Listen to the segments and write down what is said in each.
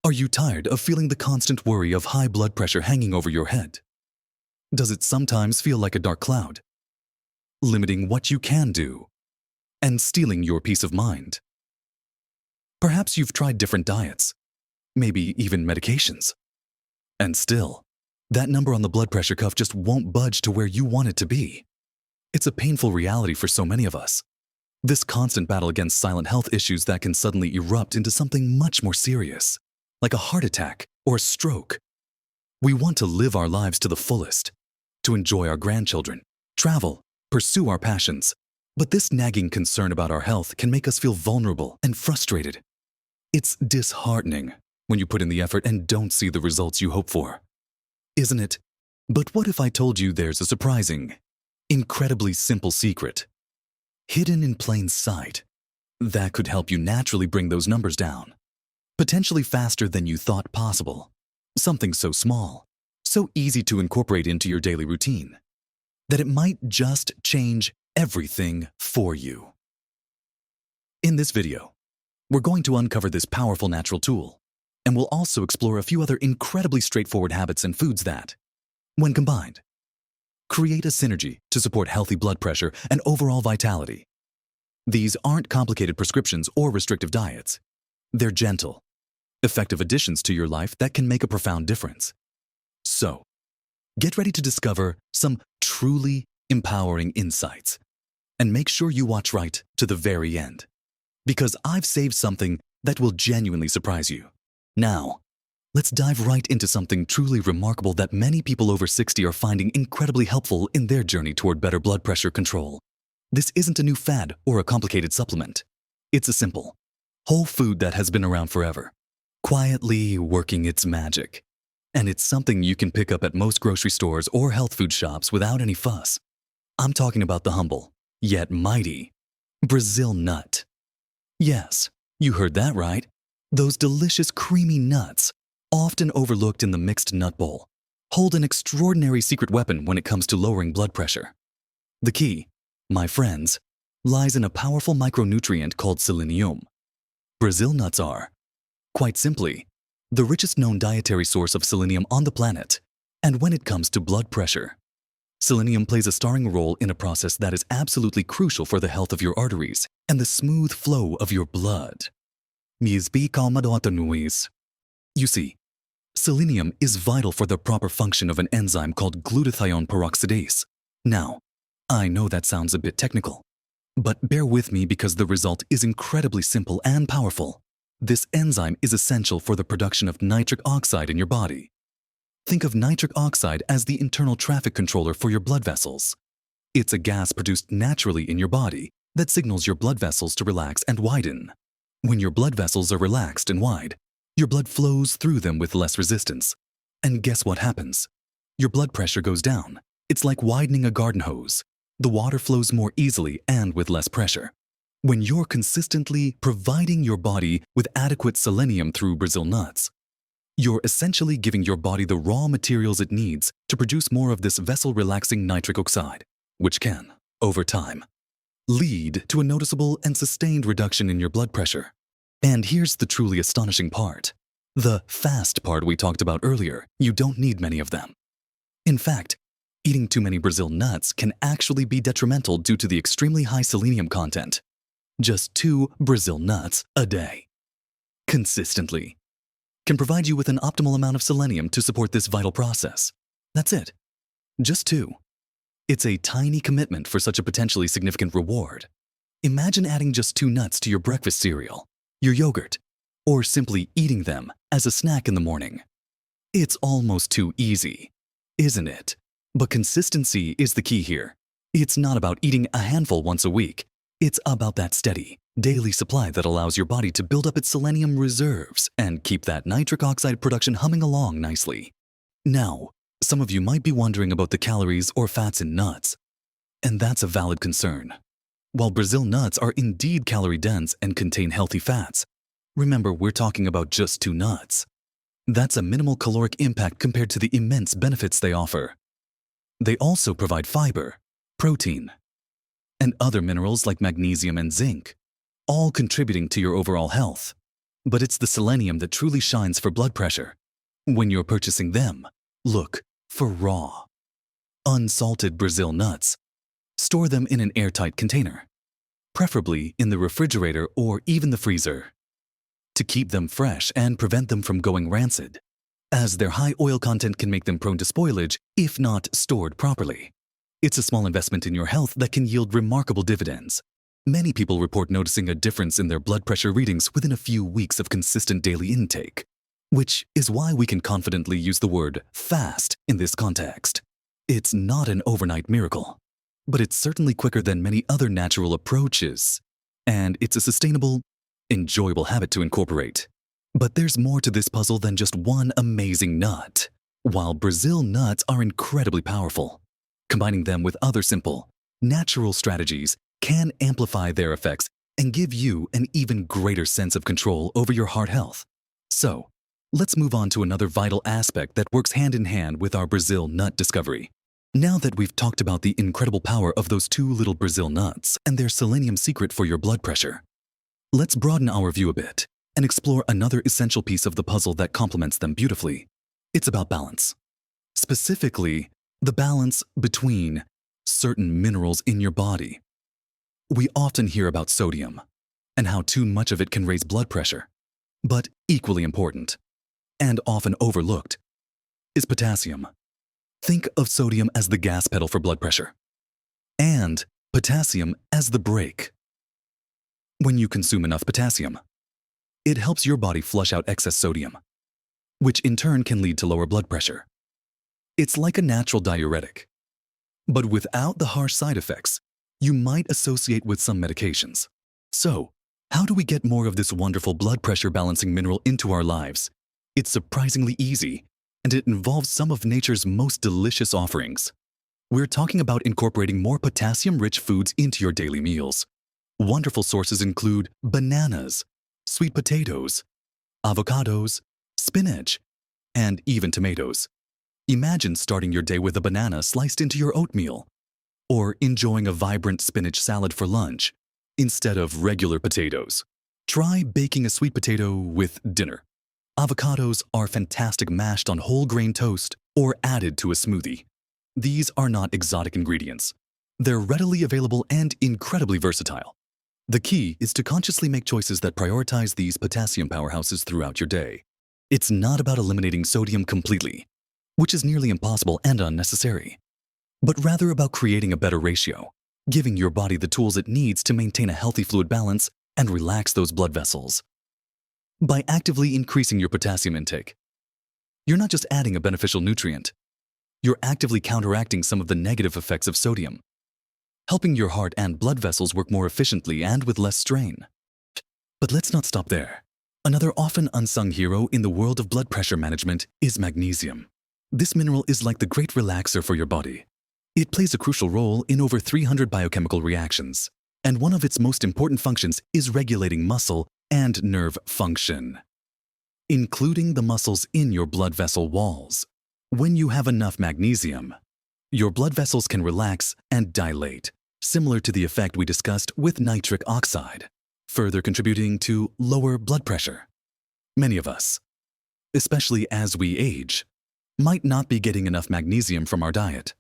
Are you tired of feeling the constant worry of high blood pressure hanging over your head? Does it sometimes feel like a dark cloud, limiting what you can do and stealing your peace of mind? Perhaps you've tried different diets, maybe even medications, and still, that number on the blood pressure cuff just won't budge to where you want it to be. It's a painful reality for so many of us. This constant battle against silent health issues that can suddenly erupt into something much more serious, like a heart attack or a stroke. We want to live our lives to the fullest, to enjoy our grandchildren, travel, pursue our passions. But this nagging concern about our health can make us feel vulnerable and frustrated. It's disheartening when you put in the effort and don't see the results you hope for, isn't it? But what if I told you there's a surprising, incredibly simple secret, hidden in plain sight, that could help you naturally bring those numbers down, potentially faster than you thought possible? Something so small, so easy to incorporate into your daily routine, that it might just change everything for you. In this video, we're going to uncover this powerful natural tool, and we'll also explore a few other incredibly straightforward habits and foods that, when combined, create a synergy to support healthy blood pressure and overall vitality. These aren't complicated prescriptions or restrictive diets. They're gentle, effective additions to your life that can make a profound difference. So, get ready to discover some truly empowering insights, and make sure you watch right to the very end, because I've saved something that will genuinely surprise you. Now, let's dive right into something truly remarkable that many people over 60 are finding incredibly helpful in their journey toward better blood pressure control. This isn't a new fad or a complicated supplement. It's a simple, whole food that has been around forever, quietly working its magic. And it's something you can pick up at most grocery stores or health food shops without any fuss. I'm talking about the humble, yet mighty, Brazil nut. Yes, you heard that right. Those delicious creamy nuts, often overlooked in the mixed nut bowl, hold an extraordinary secret weapon when it comes to lowering blood pressure. The key, my friends, lies in a powerful micronutrient called selenium. Brazil nuts are, quite simply, the richest known dietary source of selenium on the planet. And when it comes to blood pressure, selenium plays a starring role in a process that is absolutely crucial for the health of your arteries and the smooth flow of your blood. You see, selenium is vital for the proper function of an enzyme called glutathione peroxidase. Now, I know that sounds a bit technical, but bear with me because the result is incredibly simple and powerful. This enzyme is essential for the production of nitric oxide in your body. Think of nitric oxide as the internal traffic controller for your blood vessels. It's a gas produced naturally in your body that signals your blood vessels to relax and widen. When your blood vessels are relaxed and wide, your blood flows through them with less resistance. And guess what happens? Your blood pressure goes down. It's like widening a garden hose. The water flows more easily and with less pressure. When you're consistently providing your body with adequate selenium through Brazil nuts, you're essentially giving your body the raw materials it needs to produce more of this vessel-relaxing nitric oxide, which can, over time, lead to a noticeable and sustained reduction in your blood pressure. And here's the truly astonishing part. The fast part we talked about earlier, you don't need many of them. In fact, eating too many Brazil nuts can actually be detrimental due to the extremely high selenium content. Just 2 Brazil nuts a day, consistently, can provide you with an optimal amount of selenium to support this vital process. That's it. Just 2. It's a tiny commitment for such a potentially significant reward. Imagine adding just 2 nuts to your breakfast cereal, your yogurt, or simply eating them as a snack in the morning. It's almost too easy, isn't it? But consistency is the key here. It's not about eating a handful once a week. It's about that steady, daily supply that allows your body to build up its selenium reserves and keep that nitric oxide production humming along nicely. Now, some of you might be wondering about the calories or fats in nuts, and that's a valid concern. While Brazil nuts are indeed calorie-dense and contain healthy fats, remember we're talking about just 2 nuts. That's a minimal caloric impact compared to the immense benefits they offer. They also provide fiber, protein, and other minerals like magnesium and zinc, all contributing to your overall health. But it's the selenium that truly shines for blood pressure. When you're purchasing them, look for raw, unsalted Brazil nuts. Store them in an airtight container, preferably in the refrigerator or even the freezer, to keep them fresh and prevent them from going rancid, as their high oil content can make them prone to spoilage if not stored properly. It's a small investment in your health that can yield remarkable dividends. Many people report noticing a difference in their blood pressure readings within a few weeks of consistent daily intake, which is why we can confidently use the word fast in this context. It's not an overnight miracle, but it's certainly quicker than many other natural approaches, and it's a sustainable, enjoyable habit to incorporate. But there's more to this puzzle than just one amazing nut. While Brazil nuts are incredibly powerful, combining them with other simple, natural strategies can amplify their effects and give you an even greater sense of control over your heart health. So, let's move on to another vital aspect that works hand in hand with our Brazil nut discovery. Now that we've talked about the incredible power of those two little Brazil nuts and their selenium secret for your blood pressure, let's broaden our view a bit and explore another essential piece of the puzzle that complements them beautifully. It's about balance. Specifically, the balance between certain minerals in your body. We often hear about sodium and how too much of it can raise blood pressure. But equally important, and often overlooked, is potassium. Think of sodium as the gas pedal for blood pressure, and potassium as the brake. When you consume enough potassium, it helps your body flush out excess sodium, which in turn can lead to lower blood pressure. It's like a natural diuretic, but without the harsh side effects you might associate with some medications. So, how do we get more of this wonderful blood pressure balancing mineral into our lives? It's surprisingly easy, and it involves some of nature's most delicious offerings. We're talking about incorporating more potassium-rich foods into your daily meals. Wonderful sources include bananas, sweet potatoes, avocados, spinach, and even tomatoes. Imagine starting your day with a banana sliced into your oatmeal, or enjoying a vibrant spinach salad for lunch instead of regular potatoes. Try baking a sweet potato with dinner. Avocados are fantastic mashed on whole grain toast or added to a smoothie. These are not exotic ingredients. They're readily available and incredibly versatile. The key is to consciously make choices that prioritize these potassium powerhouses throughout your day. It's not about eliminating sodium completely, which is nearly impossible and unnecessary, but rather about creating a better ratio, giving your body the tools it needs to maintain a healthy fluid balance and relax those blood vessels. By actively increasing your potassium intake, you're not just adding a beneficial nutrient, you're actively counteracting some of the negative effects of sodium, helping your heart and blood vessels work more efficiently and with less strain. But let's not stop there. Another often unsung hero in the world of blood pressure management is magnesium. This mineral is like the great relaxer for your body. It plays a crucial role in over 300 biochemical reactions, and one of its most important functions is regulating muscle and nerve function, including the muscles in your blood vessel walls. When you have enough magnesium, your blood vessels can relax and dilate, similar to the effect we discussed with nitric oxide, further contributing to lower blood pressure. Many of us, especially as we age, might not be getting enough magnesium from our diet,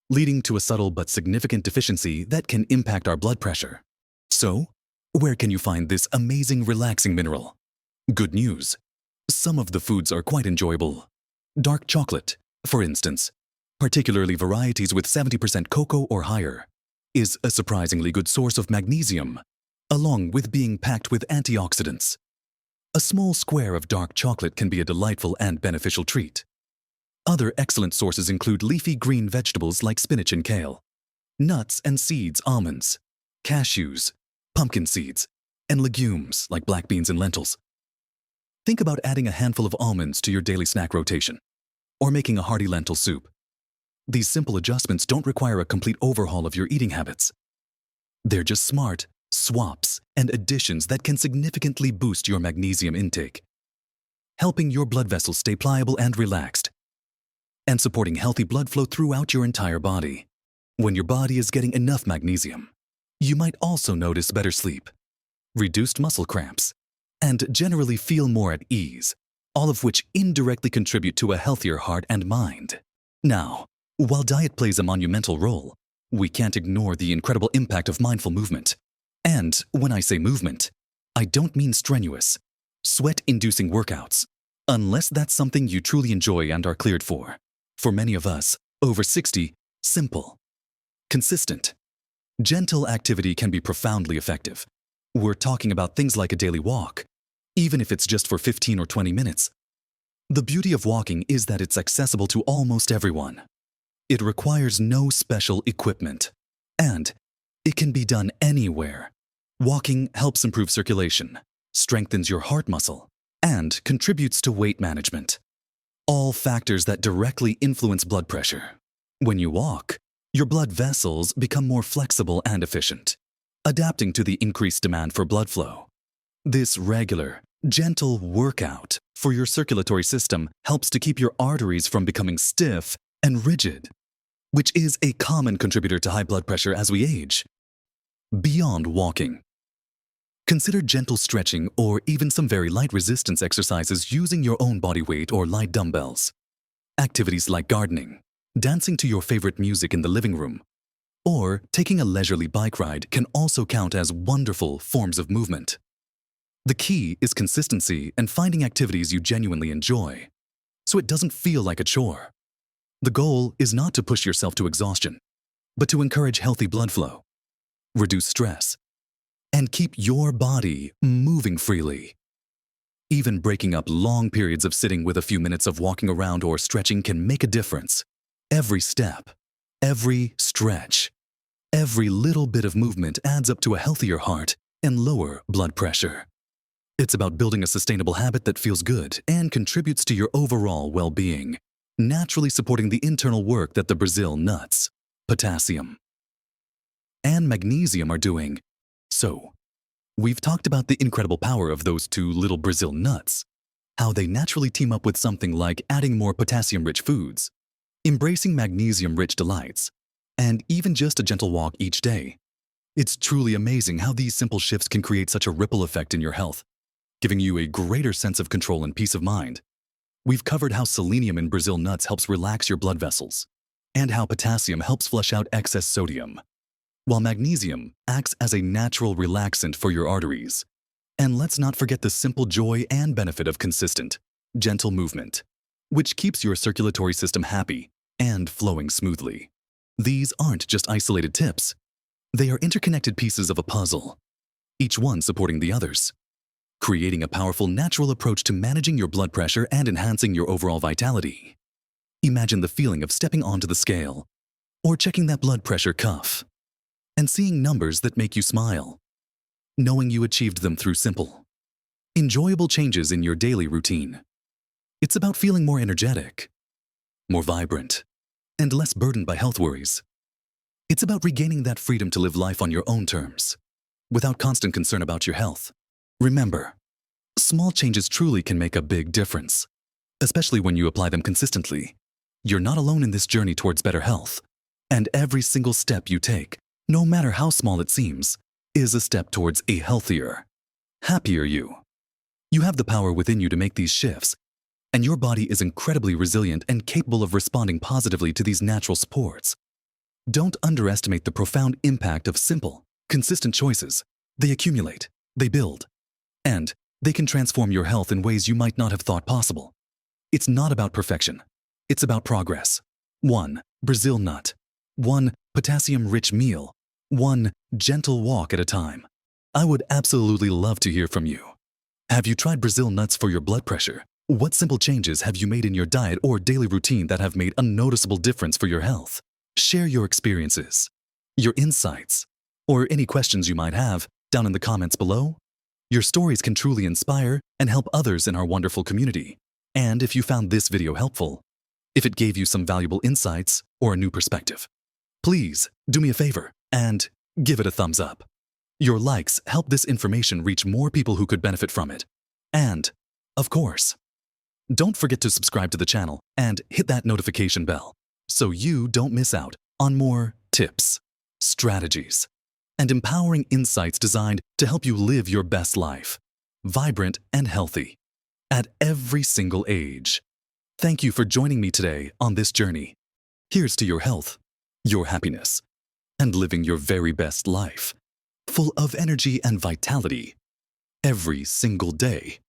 leading to a subtle but significant deficiency that can impact our blood pressure. So, where can you find this amazing relaxing mineral? Good news. Some of the foods are quite enjoyable. Dark chocolate, for instance, particularly varieties with 70% cocoa or higher, is a surprisingly good source of magnesium, along with being packed with antioxidants. A small square of dark chocolate can be a delightful and beneficial treat. Other excellent sources include leafy green vegetables like spinach and kale, nuts and seeds, almonds, cashews, pumpkin seeds, and legumes like black beans and lentils. Think about adding a handful of almonds to your daily snack rotation, or making a hearty lentil soup. These simple adjustments don't require a complete overhaul of your eating habits. They're just smart swaps and additions that can significantly boost your magnesium intake, helping your blood vessels stay pliable and relaxed, and supporting healthy blood flow throughout your entire body. When your body is getting enough magnesium, you might also notice better sleep, reduced muscle cramps, and generally feel more at ease, all of which indirectly contribute to a healthier heart and mind. Now, while diet plays a monumental role, we can't ignore the incredible impact of mindful movement. And when I say movement, I don't mean strenuous, sweat-inducing workouts, unless that's something you truly enjoy and are cleared for. For many of us, over 60, simple, consistent, gentle activity can be profoundly effective. We're talking about things like a daily walk, even if it's just for 15 or 20 minutes. The beauty of walking is that it's accessible to almost everyone. It requires no special equipment, and it can be done anywhere. Walking helps improve circulation, strengthens your heart muscle, and contributes to weight management. All factors that directly influence blood pressure. When you walk, your blood vessels become more flexible and efficient, adapting to the increased demand for blood flow. This regular, gentle workout for your circulatory system helps to keep your arteries from becoming stiff and rigid, which is a common contributor to high blood pressure as we age. Beyond walking, consider gentle stretching or even some very light resistance exercises using your own body weight or light dumbbells. Activities like gardening, dancing to your favorite music in the living room, or taking a leisurely bike ride can also count as wonderful forms of movement. The key is consistency and finding activities you genuinely enjoy, so it doesn't feel like a chore. The goal is not to push yourself to exhaustion, but to encourage healthy blood flow, reduce stress, and keep your body moving freely. Even breaking up long periods of sitting with a few minutes of walking around or stretching can make a difference. Every step, every stretch, every little bit of movement adds up to a healthier heart and lower blood pressure. It's about building a sustainable habit that feels good and contributes to your overall well-being, naturally supporting the internal work that the Brazil nuts, potassium, and magnesium are doing. So, we've talked about the incredible power of those two little Brazil nuts, how they naturally team up with something like adding more potassium-rich foods, embracing magnesium-rich delights, and even just a gentle walk each day. It's truly amazing how these simple shifts can create such a ripple effect in your health, giving you a greater sense of control and peace of mind. We've covered how selenium in Brazil nuts helps relax your blood vessels, and how potassium helps flush out excess sodium, while magnesium acts as a natural relaxant for your arteries. And let's not forget the simple joy and benefit of consistent, gentle movement, which keeps your circulatory system happy and flowing smoothly. These aren't just isolated tips. They are interconnected pieces of a puzzle, each one supporting the others, creating a powerful natural approach to managing your blood pressure and enhancing your overall vitality. Imagine the feeling of stepping onto the scale or checking that blood pressure cuff and seeing numbers that make you smile, knowing you achieved them through simple, enjoyable changes in your daily routine. It's about feeling more energetic, more vibrant, and less burdened by health worries. It's about regaining that freedom to live life on your own terms, without constant concern about your health. Remember, small changes truly can make a big difference, especially when you apply them consistently. You're not alone in this journey towards better health, and every single step you take, no matter how small it seems, is a step towards a healthier, happier you. You have the power within you to make these shifts, and your body is incredibly resilient and capable of responding positively to these natural supports. Don't underestimate the profound impact of simple, consistent choices. They accumulate, they build, and they can transform your health in ways you might not have thought possible. It's not about perfection. It's about progress. One Brazil nut, one potassium-rich meal, one gentle walk at a time. I would absolutely love to hear from you. Have you tried Brazil nuts for your blood pressure? What simple changes have you made in your diet or daily routine that have made a noticeable difference for your health? Share your experiences, your insights, or any questions you might have down in the comments below. Your stories can truly inspire and help others in our wonderful community. And if you found this video helpful, if it gave you some valuable insights or a new perspective, please do me a favor and give it a thumbs up. Your likes help this information reach more people who could benefit from it. And, of course, don't forget to subscribe to the channel and hit that notification bell so you don't miss out on more tips, strategies, and empowering insights designed to help you live your best life. vibrant, and healthy at every single age. Thank you for joining me today on this journey. Here's to your health, your happiness, and living your very best life, full of energy and vitality every single day.